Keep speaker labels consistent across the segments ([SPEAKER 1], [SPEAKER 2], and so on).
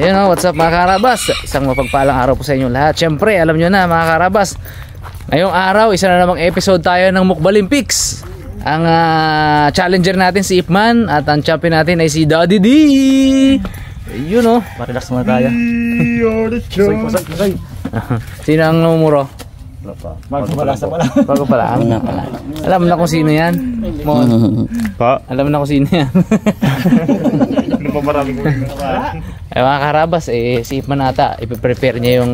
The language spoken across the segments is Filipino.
[SPEAKER 1] Ayun o, what's up mga karabas? Isang mapagpalang araw po sa inyo lahat. Siyempre, alam nyo na mga karabas, ngayong araw, isa na namang episode tayo ng Mukbalimpics. Ang challenger natin si Ipman at ang champion natin ay si Daddy D. Yun o, relax muna tayo. Sino ang numuro? Bago pala. Alam na kung sino yan. Alam na kung sino yan. Ay mga karabas, si Ipman ata ipiprepare niya yung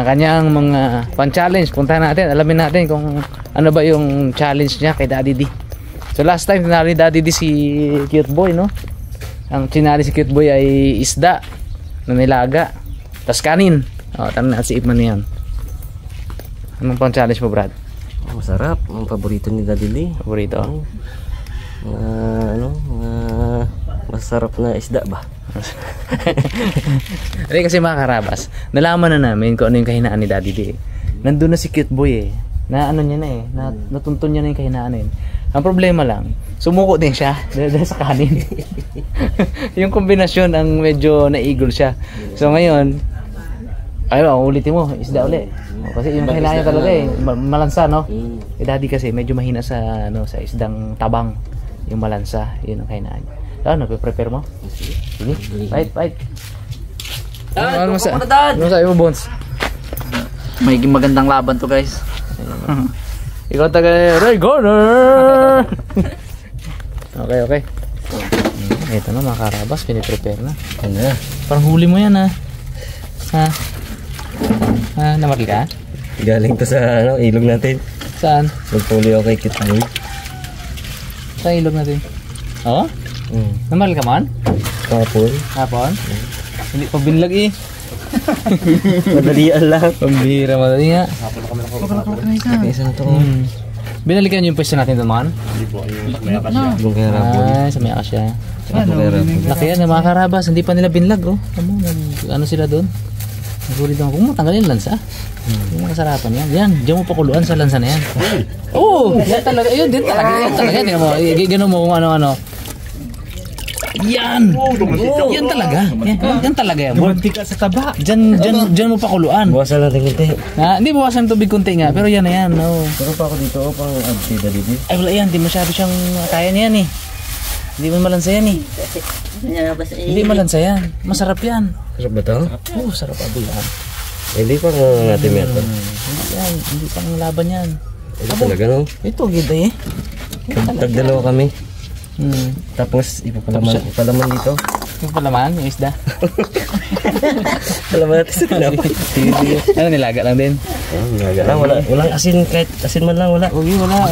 [SPEAKER 1] kanyang mga pan-challenge. Puntahan natin, alamin natin kung ano ba yung challenge niya kay Daddy D. So last time tinali Daddy D si Cute Boy, no? Ang tinali si Cute Boy ay isda na nilaga, tas kanin. Tanong natin si Ipman yan. Anong pan-challenge mo, Brad?
[SPEAKER 2] Masarap, ang paborito ni Daddy D.
[SPEAKER 1] Paborito?
[SPEAKER 2] Masarap na isda ba?
[SPEAKER 1] Kasi mga karabas, nalaman na namin kung ano yung kahinaan ni Daddy D. Nandun na si Cute Boy na ano niya na natuntun niya na yung kahinaan eh. Ang problema lang, sumuko din siya dahil sa kanin. Yung kombinasyon ang medyo naigol siya. So ngayon, ulitin mo, isda uli. Kasi yung kahinaan niya talaga malansa, no? Daddy kasi medyo mahina sa isdang tabang, yung malansa, yun ang kahinaan niya. Prepare mo? Sige, fight. Ano masabi mo, Bones?
[SPEAKER 2] May magandang laban to, guys.
[SPEAKER 1] Ikaw taga Ray Corner. Okay. Ito na mga karabas, piniprepare na.
[SPEAKER 2] Ano?
[SPEAKER 1] Parang huli mo yan namaril ka?
[SPEAKER 2] Galing to sa ilog natin.
[SPEAKER 1] Saan?
[SPEAKER 2] Nagpuli ako kay Cute Boy.
[SPEAKER 1] Sa ilog natin. Oo? Namaril ka man? Hapon? Hindi pa binlag
[SPEAKER 2] Madalian lang.
[SPEAKER 1] Pambira, madali nga.
[SPEAKER 2] Isa na to.
[SPEAKER 1] Binalikan yung pwesto natin doon man?
[SPEAKER 3] Hindi po, yung may akasya.
[SPEAKER 1] Ay, sa may akasya. Laki yan mga karabas, hindi pa nila binlag ano sila doon? Nagulit naman kung matanggalin lansa. Yung masarapan yan. Diyan mo pakuluan sa lansa na yan. Yan talaga. Yun din talaga. Tingnan mo. Gano'n mo kung ano-ano. Yan talaga. Yan talaga yan.
[SPEAKER 3] Dumantika sa taba.
[SPEAKER 1] Diyan mo pakuluan.
[SPEAKER 2] Buwasan natin kunti.
[SPEAKER 1] Hindi buwasan tubig kunti nga. Pero yan na yan.
[SPEAKER 2] Pero pa ako dito, pang absi Daddy D.
[SPEAKER 1] Ay wala yan. Hindi masyado siyang kaya niyan Hindi mo malansa yan Hindi malansa yan. Masarap yan.
[SPEAKER 2] Sarap ba ito?
[SPEAKER 1] Sarap abo yan.
[SPEAKER 2] Hindi pa natin meto.
[SPEAKER 1] Hindi pang laban yan.
[SPEAKER 2] Ito talaga, no?
[SPEAKER 1] Ito gida
[SPEAKER 2] Tagdalawa kami. Tapos ipapalaman dito.
[SPEAKER 1] Yung palaman, yung isda.
[SPEAKER 2] Palaman natin sa tinapay.
[SPEAKER 1] Ano, nilaga lang din?
[SPEAKER 2] Nilaga lang, walang asin, kahit asin man lang, wala.
[SPEAKER 1] Wala.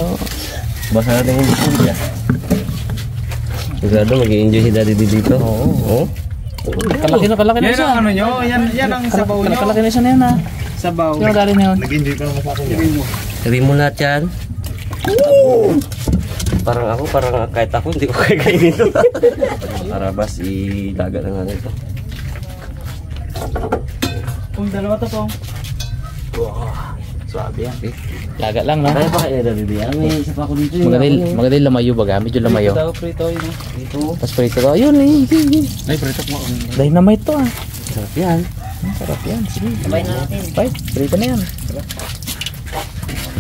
[SPEAKER 2] Basta natin yung isda. Sigurado mag-i-enjoy si Daddy D dito. Oo.
[SPEAKER 1] Kalaki na isa.
[SPEAKER 3] Yan ang ano nyo, yan ang sabaw nyo.
[SPEAKER 1] Kalaki na isa na yan
[SPEAKER 3] Sabaw.
[SPEAKER 1] Yung galing na yun.
[SPEAKER 3] Nag-enjoy ka naman sa akin yan.
[SPEAKER 2] Sabihin mo lahat yan. Parang kahit ako hindi ko kakainin ito. Karabas, ilaga na nga nito.
[SPEAKER 3] Dalawa to po.
[SPEAKER 1] Swabe yan. Laga lang, no?
[SPEAKER 2] Kaya pa kayo Daddy D. May isa pa ako dito.
[SPEAKER 1] Magandang lamayo baga, medyo lamayo.
[SPEAKER 3] Prito yun.
[SPEAKER 1] Tapos prito ko, ayun
[SPEAKER 3] Ay, prito mo.
[SPEAKER 1] Dynamite to
[SPEAKER 2] Sarap yan.
[SPEAKER 1] Sarap yan, sige.
[SPEAKER 2] Sabay na natin.
[SPEAKER 1] Prito na yan.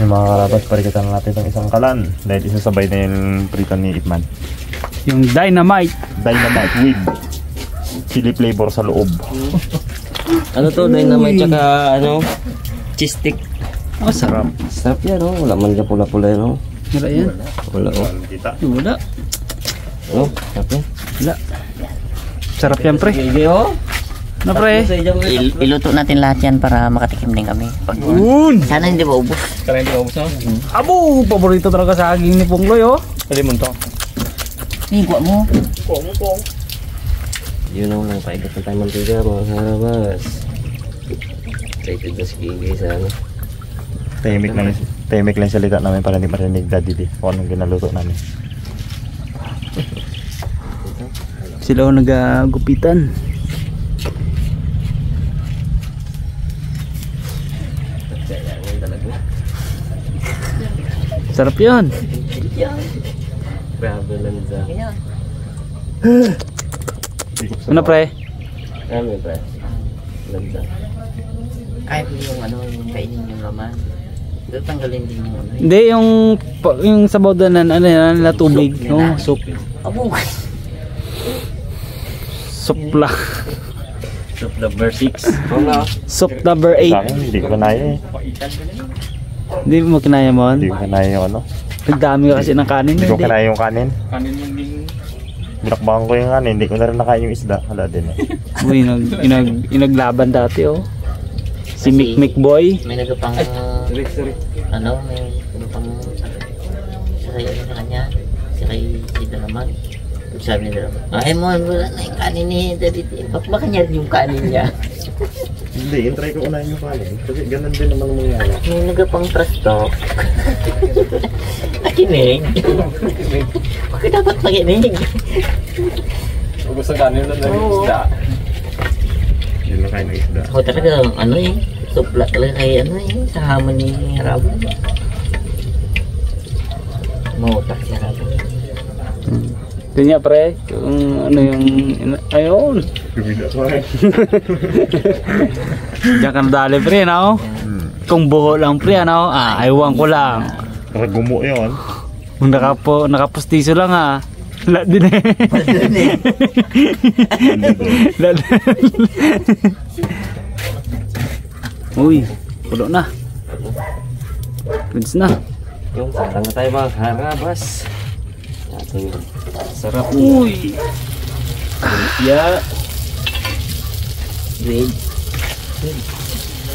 [SPEAKER 3] Yung mga karabas, parikitan natin itong isang kalan. Dahil isasabay na yung prito ni Ipman.
[SPEAKER 4] Yung dynamite
[SPEAKER 3] With chili flavor sa loob.
[SPEAKER 2] Ano to? Dynamite tsaka cheese stick.
[SPEAKER 1] Sarap.
[SPEAKER 2] Sarap yan, no? Wala man dyan pula-pula yan, no?
[SPEAKER 4] Wala yan.
[SPEAKER 2] Wala, oh.
[SPEAKER 3] Kita.
[SPEAKER 4] Wala.
[SPEAKER 2] Sarap yan.
[SPEAKER 4] Wala. Sarap yan, pre.
[SPEAKER 2] Sige, oh.
[SPEAKER 4] Na, pre.
[SPEAKER 5] Iluto natin lahat yan para makatikim din kami. Sana hindi maubos.
[SPEAKER 1] Kaya hindi maubos, no?
[SPEAKER 4] Abo, paborito talaga sa aging ni Pungloy,
[SPEAKER 1] Kalimon to.
[SPEAKER 5] Kuha mo.
[SPEAKER 2] Yun ang lang, paigat na tayo mantiga, mga karabas. Excited na si Gigi sa
[SPEAKER 3] Tahimik lang salita namin para hindi marinig Daddy D kung anong ginaluto namin.
[SPEAKER 4] Sila nagagupitan. Sarap yan.
[SPEAKER 2] Grabe lang sa.
[SPEAKER 4] Ano pre?
[SPEAKER 2] Ano yun, pre? Ganda.
[SPEAKER 5] Kahit yung ano, yung kainin yung laman. Pero tanggalin din yung ano.
[SPEAKER 4] Hindi, yung sabaw doon ano yan, na tubig. No, soup.
[SPEAKER 5] Abo!
[SPEAKER 4] Soup lang.
[SPEAKER 3] Soup number 6.
[SPEAKER 2] Oo nga.
[SPEAKER 4] Soup number
[SPEAKER 3] Sa
[SPEAKER 4] 8.
[SPEAKER 3] akin, hindi ko kanaya eh.
[SPEAKER 4] Hindi mo kinaya mo?
[SPEAKER 3] Hindi ko kanaya yung ano.
[SPEAKER 4] Nagdami ka kasi ng kanin.
[SPEAKER 3] Hindi ko kanaya yung kanin. Binakbakan ko yung kanin, hindi ko na rin nakain yung isda. Hala din eh.
[SPEAKER 4] Uy, inaglaban dati oh. Si
[SPEAKER 5] Kasi-
[SPEAKER 4] Mick Boy.
[SPEAKER 5] May nagapang... Ano, may nagapang... Sa kayo sa kanya. Sa kay Sida naman. Sabi nila, ay mo, wala na yung kanin ni Daddy. Baka niya yung kanin niya.
[SPEAKER 3] Hindi, try ko unahin yung kanin. Kasi ganun din naman ang mangyayari.
[SPEAKER 5] May nagapang trust talk. Nakinig. Bakit dapat makinig?
[SPEAKER 2] Gusto kanin na
[SPEAKER 5] Oo.
[SPEAKER 3] Hindi na kain ng isda.
[SPEAKER 5] Ako talaga, ano eh. Supla talaga kay ano eh. Sa hamon ni Rabo. Mautak si Rabo.
[SPEAKER 4] Ito niya pre, yung ano yung, ayun.
[SPEAKER 3] Bibida ko eh.
[SPEAKER 4] Diyan ka nadali pre, no? Kung buho lang pre, ano? Aywan ko lang.
[SPEAKER 3] Kasi gumo yun.
[SPEAKER 4] Kung nakapustiso lang ha. Wala din eh. Wala din. Uy, pulo na. Goods na.
[SPEAKER 2] Yung sarang na tayo mga karabas. Ating sarap.
[SPEAKER 4] Uy. Yeah.
[SPEAKER 5] Wait.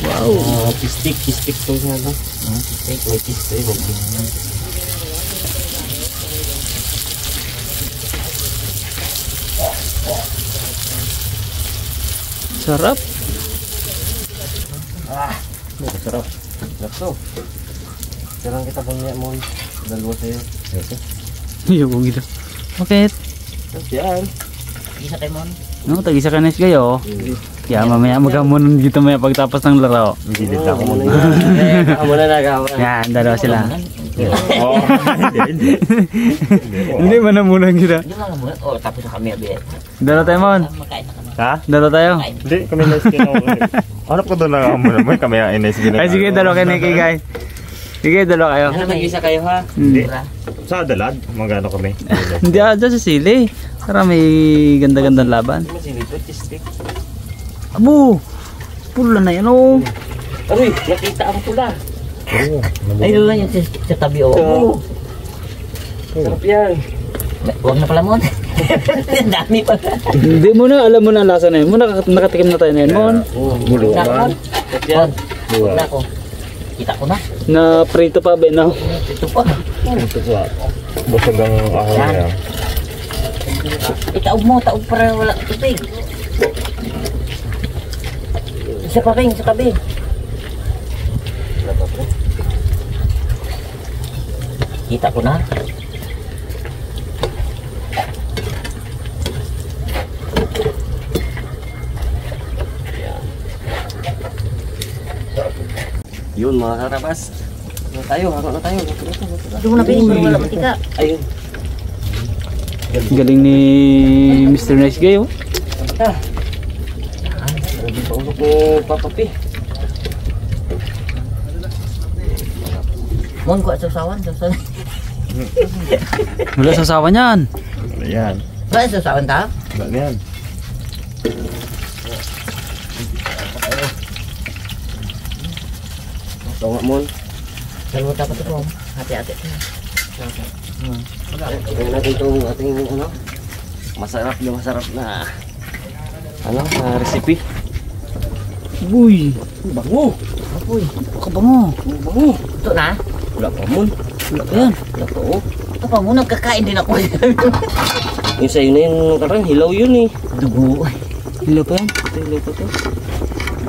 [SPEAKER 4] Wow.
[SPEAKER 2] Pistik to siya, no? Pistik, may pistik.
[SPEAKER 4] Sarap.
[SPEAKER 2] Sarap. Sarap to. Sarang kita punya mo. Dalawa sa'yo.
[SPEAKER 4] Yung gitu. Bakit?
[SPEAKER 2] Yan.
[SPEAKER 5] Isa kay Mon.
[SPEAKER 4] No, tagi sa kanis kayo. Kaya mamaya magamunan dito maya pagtapos ng laro.
[SPEAKER 3] Gilid lang ako muna.
[SPEAKER 2] Amo na nagawa.
[SPEAKER 4] Yan, dalawa sila.
[SPEAKER 3] Oo. Hindi.
[SPEAKER 4] Hindi man na muna kita.
[SPEAKER 5] Hindi mga muna. Oh, tapos na kami abi.
[SPEAKER 4] Dalawa tayo mon.
[SPEAKER 5] Makain na kami.
[SPEAKER 3] Ha?
[SPEAKER 4] Dalawa tayo.
[SPEAKER 3] Hindi, kami na skin ako. Hanap ko doon lang ako muna. May kami ang NSG na.
[SPEAKER 4] Ay sige, dalawa kayo Nicky guys. Sige, dalawa kayo.
[SPEAKER 5] Ano mag-isa kayo ha?
[SPEAKER 4] Hindi.
[SPEAKER 3] Sa Dalad, magano kami.
[SPEAKER 4] Hindi ako dyan sa sili. Para may ganda-gandang laban.
[SPEAKER 2] Masinito, pistik.
[SPEAKER 4] Abo! Pula na yan oh.
[SPEAKER 5] Uy, nakita ang pula.
[SPEAKER 3] Oo.
[SPEAKER 5] Ay, doon lang yung sa tabi oh. Oh.
[SPEAKER 2] Sarap yan.
[SPEAKER 5] Huwag na pala Mon. Ang dami pala.
[SPEAKER 4] Hindi mo na, alam mo na ang lasa na yun. Muna nakatikim na tayo na yun, Mon.
[SPEAKER 3] Bulo
[SPEAKER 5] Huwag na ako
[SPEAKER 3] ba?
[SPEAKER 5] Mon.
[SPEAKER 2] Yan.
[SPEAKER 5] Huwag na ako. Kita ko na.
[SPEAKER 4] Na prito pa ba na?
[SPEAKER 5] Ito pa.
[SPEAKER 3] Ito sa busog ang ahon
[SPEAKER 5] Yan.
[SPEAKER 3] niya.
[SPEAKER 5] Itaog mo, taog para wala tubig. Isa pa rin, sa tabi. Kita ko na.
[SPEAKER 2] Yun mga karabas. Ano tayo? Haro na tayo.
[SPEAKER 5] Doon mo na piling, para wala matika.
[SPEAKER 2] Ayun.
[SPEAKER 4] Galing ni Mr. Nice Guy oh.
[SPEAKER 2] Hindi pa ulok ni Papa P.
[SPEAKER 5] Mon, kuha sa usawan.
[SPEAKER 4] Wala sa sawa niyan.
[SPEAKER 3] Ayan.
[SPEAKER 5] Wala sa usawan ta?
[SPEAKER 3] Wala na yan.
[SPEAKER 2] Ito nga mo.
[SPEAKER 5] Dalawa dapat ito. Hati-hati.
[SPEAKER 2] Tingnan natin itong ating ano. Masarap na ano, recipe.
[SPEAKER 4] Uy,
[SPEAKER 2] Bango.
[SPEAKER 5] Uy,
[SPEAKER 4] kabango.
[SPEAKER 2] Bango.
[SPEAKER 5] ito na.
[SPEAKER 2] Wala pa mo.
[SPEAKER 4] Wala pa yan.
[SPEAKER 2] Wala pa oh.
[SPEAKER 5] Ito pa muna, kakain din ako.
[SPEAKER 2] Yung sa'yo na yun, karang hilaw yun eh.
[SPEAKER 5] Dugo.
[SPEAKER 4] Wala pa yan.
[SPEAKER 2] Hilaw pa to.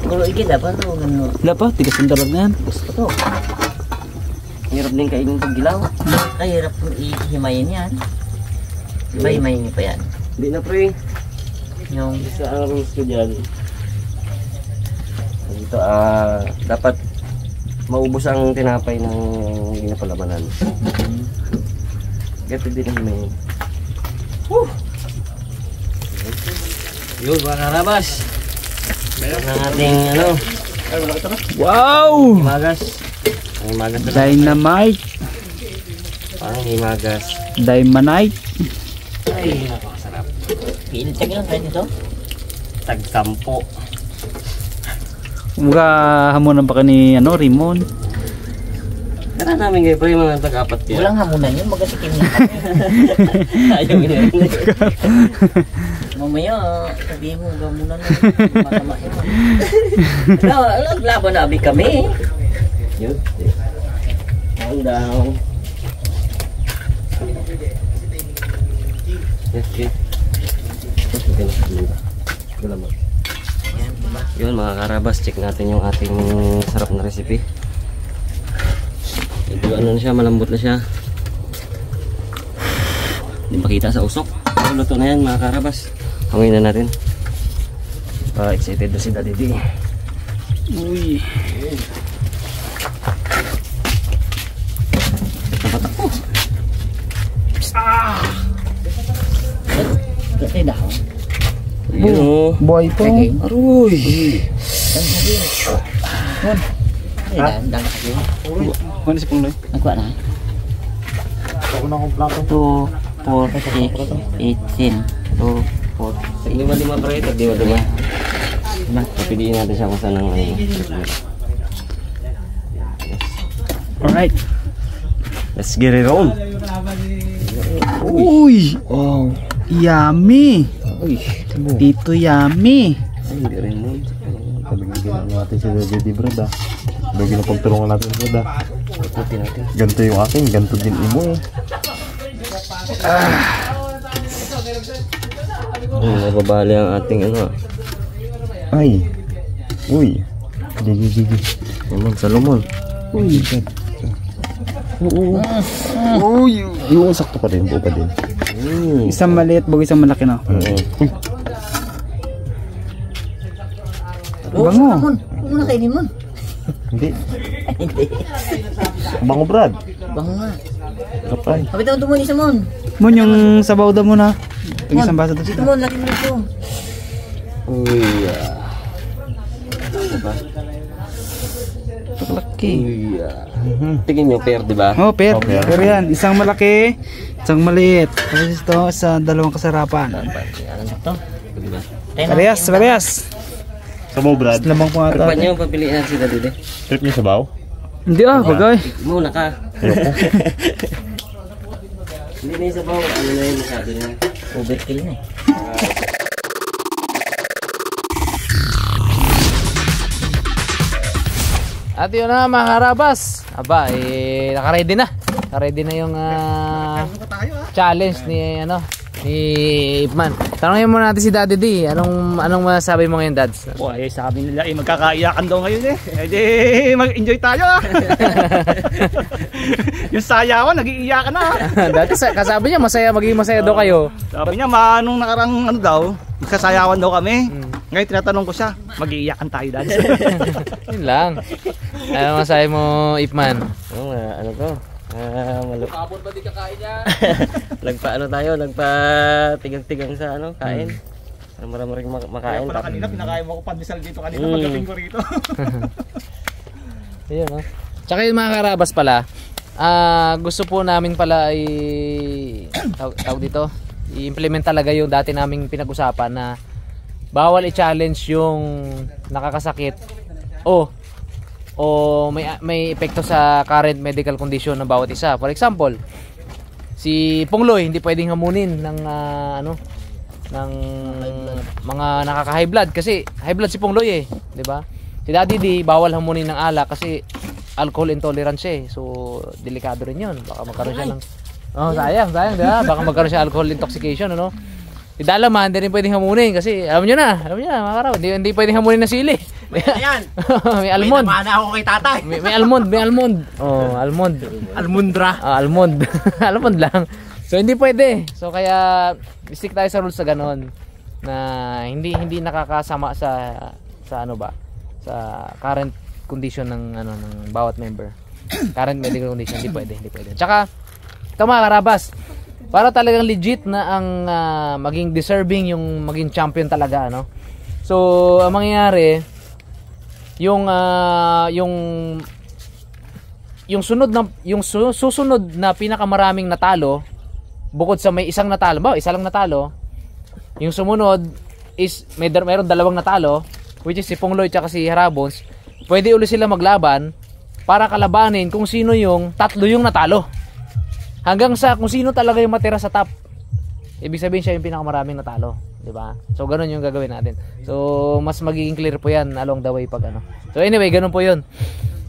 [SPEAKER 5] Kulo ikit dapat ito. Ano.
[SPEAKER 4] Wala pa, tigas ng dalag na yan.
[SPEAKER 5] Gusto to.
[SPEAKER 2] Hirap din kainin pag gilaw.
[SPEAKER 5] Kahirap kung ihimayin yan. Diba himayin niyo pa yan?
[SPEAKER 2] Hindi na pre.
[SPEAKER 5] Yung
[SPEAKER 2] Isa ang rules ko dyan. Dito dapat maubos ang tinapay ng ginapalamanan. Gato din ang may. Yun mga karabas. Ng ating ano.
[SPEAKER 4] Wow!
[SPEAKER 2] Himagas. Ang himagas na lang.
[SPEAKER 4] Dynamite.
[SPEAKER 2] Parang himagas.
[SPEAKER 4] Diamondite.
[SPEAKER 2] Ay, napakasarap.
[SPEAKER 5] Pinitag lang kayo nito.
[SPEAKER 2] Tag-sampo.
[SPEAKER 4] Mga hamunan pa ka ni Rimon.
[SPEAKER 2] Tara namin kayo pa yung mga tag-apat kaya.
[SPEAKER 5] Walang hamunan yun, magkatikim na.
[SPEAKER 2] Ayaw ginarinig.
[SPEAKER 5] Mamaya, sabihin mo, gamunan na. Masama yun. Naglaban na abi kami.
[SPEAKER 2] Yun. Down down. Yes, yes. Yun mga karabas, check natin yung ating sarap na recipe. Medyo ano na siya, malambot na siya. Hindi makita sa usok. Pero luto na yan mga karabas. Hangin na natin. Excited na si Daddy D.
[SPEAKER 4] Uy.
[SPEAKER 2] Tapatak po.
[SPEAKER 5] Kasi daw.
[SPEAKER 2] Yun o.
[SPEAKER 4] Boy po.
[SPEAKER 2] Aroy.
[SPEAKER 5] Dang kasi.
[SPEAKER 4] Ano si Pungloy?
[SPEAKER 5] Nagkuha na.
[SPEAKER 3] Ako na akong plato.
[SPEAKER 5] 2, 4, 6, 18. 2, 4.
[SPEAKER 2] Lima-lima pre, tag-lima-lima. Piliin natin siya kung saan ang ano.
[SPEAKER 4] Alright.
[SPEAKER 2] Let's get it on.
[SPEAKER 4] Uy! Wow. Yummy!
[SPEAKER 2] Uy,
[SPEAKER 4] Dito yummy!
[SPEAKER 2] hindi rin mo.
[SPEAKER 3] Pabigyan natin si Daddy Brad ah. Bagay na pagtulungan natin Brad ah.
[SPEAKER 2] Ikutin natin.
[SPEAKER 3] Ganto yung akin, ganto din imo eh.
[SPEAKER 2] Nababali ang ating ano.
[SPEAKER 3] Ay. Uy. Gigi.
[SPEAKER 2] Salmon, salmon.
[SPEAKER 3] Uy. Uy. Yung sakto pa rin, buo pa din.
[SPEAKER 4] Isang maliit, bago isang malaki na.
[SPEAKER 3] Uy.
[SPEAKER 4] Bango!
[SPEAKER 5] Huwag mo na kainin mo.
[SPEAKER 3] Hindi.
[SPEAKER 5] Hindi.
[SPEAKER 3] Bango Brad.
[SPEAKER 5] Bango nga.
[SPEAKER 3] Kapay.
[SPEAKER 5] Kapit ako tumuli sa mon.
[SPEAKER 4] Mon, yung sabaw daw mo na. Pag isang baso daw
[SPEAKER 5] Dito
[SPEAKER 4] siya.
[SPEAKER 5] mon, laki mo ito.
[SPEAKER 2] Uy.
[SPEAKER 4] Laki.
[SPEAKER 2] Tingin nyo, pair, di ba?
[SPEAKER 4] Oh, per.
[SPEAKER 3] Okay.
[SPEAKER 4] Pero yan, isang malaki, isang maliit. Tapos ito, sa dalawang kasarapan.
[SPEAKER 5] Ano ito?
[SPEAKER 2] Diba?
[SPEAKER 4] Parehas.
[SPEAKER 3] Sabaw Brad.
[SPEAKER 4] Lamang po nga
[SPEAKER 2] Pero pa
[SPEAKER 4] ito.
[SPEAKER 2] nyo, papiliin natin si Daddy D.
[SPEAKER 3] Trip niyo sabaw?
[SPEAKER 4] Hindi bagay.
[SPEAKER 2] Muna ka. Hindi na yung sabaw. Ano na yun, masyado na yun.
[SPEAKER 5] Overkill na eh.
[SPEAKER 1] At yun na mga karabas. Aba, naka-ready na. Naka-ready na yung challenge ni ni Ipman. Tanungin muna natin si Daddy D. Anong masasabi mo ngayon, Dads?
[SPEAKER 4] Boy, sabi nila magkakaiyakan daw ngayon eh. Eh di, mag-enjoy tayo ah. Yung saya ko, nag-iiyakan na ah.
[SPEAKER 1] Dati kasabi niya maging masaya daw kayo.
[SPEAKER 4] Sabi niya, nung nakarang daw, magkasayawan daw kami. Ngayon tinatanong ko siya, mag-iiyakan tayo dad.
[SPEAKER 1] Yun lang. Ano masabi mo, Ipman?
[SPEAKER 2] Ano to? Kapon ba di kakain niya? Nagpa-ano tayo? Nagpa-tigang-tigang sa kain. Marami rin makain.
[SPEAKER 4] Pala kanina, pinakain mo ko pandesal dito kanina, pagdating ko rito.
[SPEAKER 1] Ayun, no? Tsaka yung mga karabas pala, gusto po namin pala tawag dito, i-implement talaga yung dati naming pinag-usapan na bawal i-challenge yung nakakasakit o may epekto sa current medical condition ng bawat isa. For example, si Pungloy hindi pwedeng hamunin ng ng mga nakaka-high blood kasi high blood si Pungloy eh, 'di ba? Si Daddy D bawal hamunin ng alak kasi alcohol intolerance siya eh. So delikado rin 'yun. Baka magkaroon siya ng sayang, 'di ba? Baka magkaroon siya alcohol intoxication, ano? Si Dalaman, hindi rin pwedeng hamunin kasi alam niyo na mga karaw, hindi pwedeng hamunin ng sili.
[SPEAKER 5] Ayan!
[SPEAKER 1] May almond.
[SPEAKER 5] May ako kay tatay.
[SPEAKER 1] May almond. Oh, almond.
[SPEAKER 5] Almondra.
[SPEAKER 1] Almond. Almond lang. So hindi pwede. So kaya stick tayo sa rules sa ganon na hindi nakakasama sa sa current condition ng bawat member. Current medical condition hindi pwede. Tsaka ito mga karabas, para talagang legit na ang maging deserving yung maging champion talaga, ano. So ang mangyayari yung susunod na pinakamaraming natalo bukod sa may isang natalo, isa lang natalo, yung sumunod is mayroon dalawang natalo, which is si Pungloy at si Harabons. Pwede ulit sila maglaban para kalabanin kung sino yung tatlo yung natalo, hanggang sa kung sino talaga yung matira sa top. Ibig sabihin siya yung pinakamaraming natalo, di ba? So ganun yung gagawin natin. So mas magiging clear po yan along the way pag ano. So anyway, ganun po yun.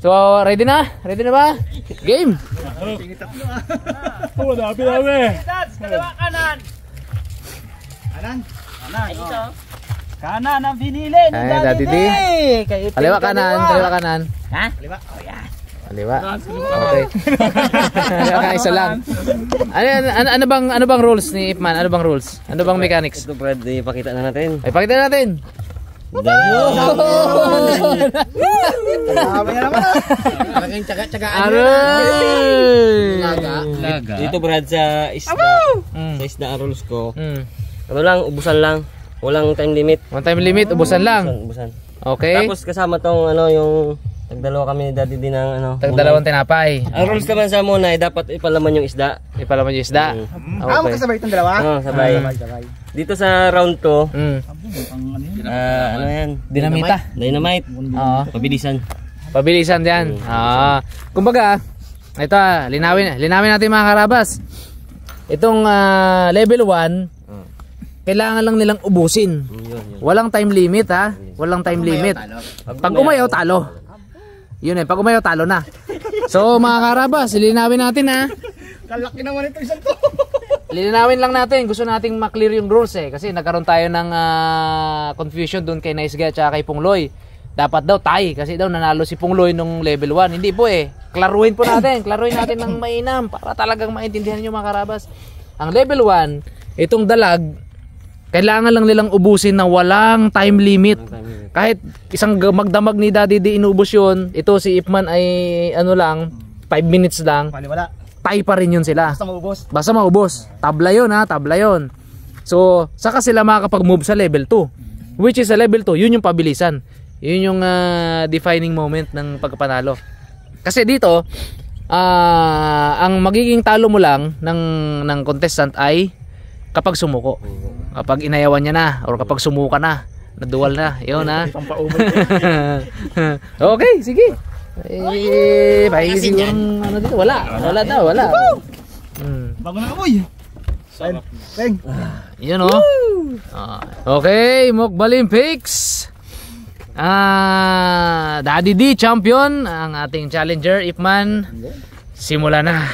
[SPEAKER 1] So ready na? Ready na ba? Game!
[SPEAKER 3] Wala, pinabi.
[SPEAKER 4] Kaliwa kanan. Kanan. Kanan. Dito. Kanan ang binili ni
[SPEAKER 1] Ay,
[SPEAKER 4] Daddy D.
[SPEAKER 1] Kaliwa kanan, kaliwa kanan.
[SPEAKER 5] Ha?
[SPEAKER 4] Kaliwa. Oh, yan.
[SPEAKER 1] Kaliwa. Okay. Kaya isa lang. Ano bang rules ni Ipman? Ano bang rules? Ano bang mechanics?
[SPEAKER 2] Ito Brad, ipakita na natin.
[SPEAKER 1] Ay, pakita natin.
[SPEAKER 4] Tama yan naman.
[SPEAKER 5] Aking tsaga-tsagaan
[SPEAKER 2] Laga. Dito Brad sa isda. Sa isda ang rules ko. Ano lang, ubusan lang. Walang time limit.
[SPEAKER 1] One time limit, ubusan lang.
[SPEAKER 2] Ubusan.
[SPEAKER 1] Okay.
[SPEAKER 2] Tapos kasama tong ano yung tagdalawa kami ni Daddy din ng ano.
[SPEAKER 1] Tagdalawang tinapay.
[SPEAKER 2] Ang rules naman sa muna ay dapat ipalaman yung isda.
[SPEAKER 1] Ipalaman yung isda. Okay.
[SPEAKER 4] Magkasabay itong dalawa?
[SPEAKER 2] Oo, sabay. Dito sa round 2, ano yan?
[SPEAKER 1] Dinamita.
[SPEAKER 2] Dynamite.
[SPEAKER 1] Oo.
[SPEAKER 2] Pabilisan.
[SPEAKER 1] Pabilisan diyan. Kumbaga, ito linawin natin mga karabas. Itong level 1, kailangan lang nilang ubusin. Walang time limit, ha. Walang time limit. Pag umayaw, talo. Yun pag umayaw, talo na. So mga karabas, linawin natin, ha.
[SPEAKER 4] Kalaki naman ito isang to.
[SPEAKER 1] Linawin lang natin. Gusto nating maklear yung rules, kasi nagkaroon tayo ng confusion doon kay Nice Guy at kay Pungloy. Dapat daw tie kasi daw nanalo si Pungloy nung level 1. Hindi po Klaruhin po natin. Klaruhin natin ng mainam para talagang maintindihan nyo mga karabas. Ang level 1, itong dalag, kailangan lang nilang ubusin na walang time limit. Kahit isang magdamag ni Daddy D inubos yun, ito si Ipman ay ano lang, 5 minutes lang.
[SPEAKER 4] Wala.
[SPEAKER 1] Tie pa rin yun sila.
[SPEAKER 4] Basta maubos.
[SPEAKER 1] Basta maubos. Tabla yun, ha. Tabla yun. So, saka sila makakapag-move sa level 2. Which is sa level 2, yun yung pabilisan. Yun yung defining moment ng pagpanalo. Kasi dito, ang magiging talo mo lang ng contestant ay kapag sumuko. Kapag inayawan niya na or kapag sumuka na, naduwal na. Yun, ha. Okay, sige. Paisig yung ano dito. Wala daw.
[SPEAKER 4] Bago na amoy. Peng.
[SPEAKER 1] Yun, oh. Okay, Mukbal Olympics. Daddy D champion, ang ating challenger Ipman. Simula na.